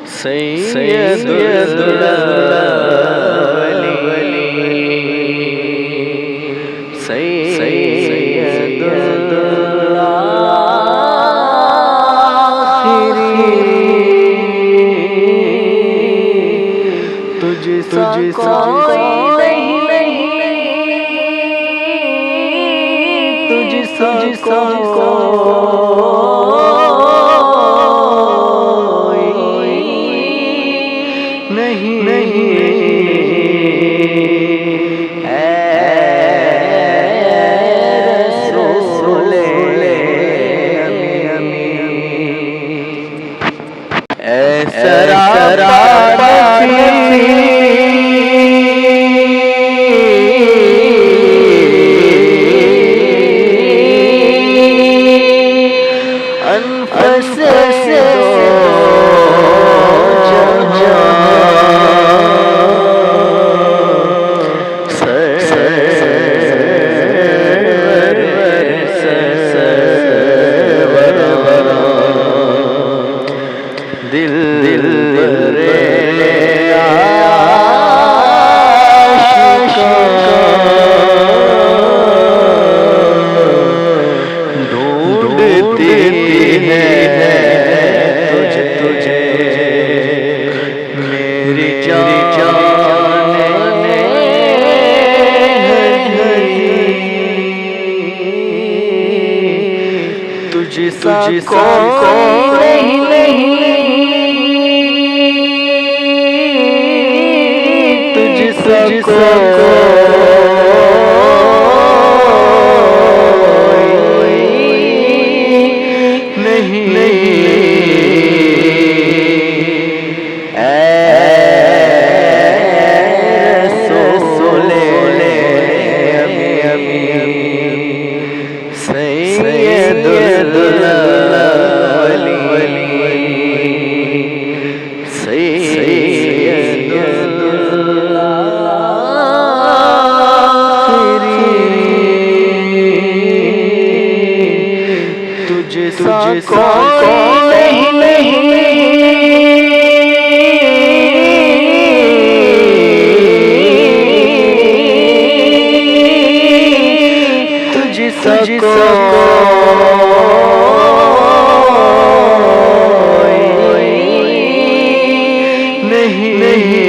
सैयदुल अवलीन सैयदुल आखिरीन तुझसा कोई नहीं, तुझसा नहीं रसूले दिल रे ढूंढती है तुझे मेरी जाने तुझसा कोई नहीं, तुझसा कोई नहीं रसूले सैयदुल अवलीन सैयदुल आखिरीन तुझसा कोई नहीं, तुझसा कोई नहीं।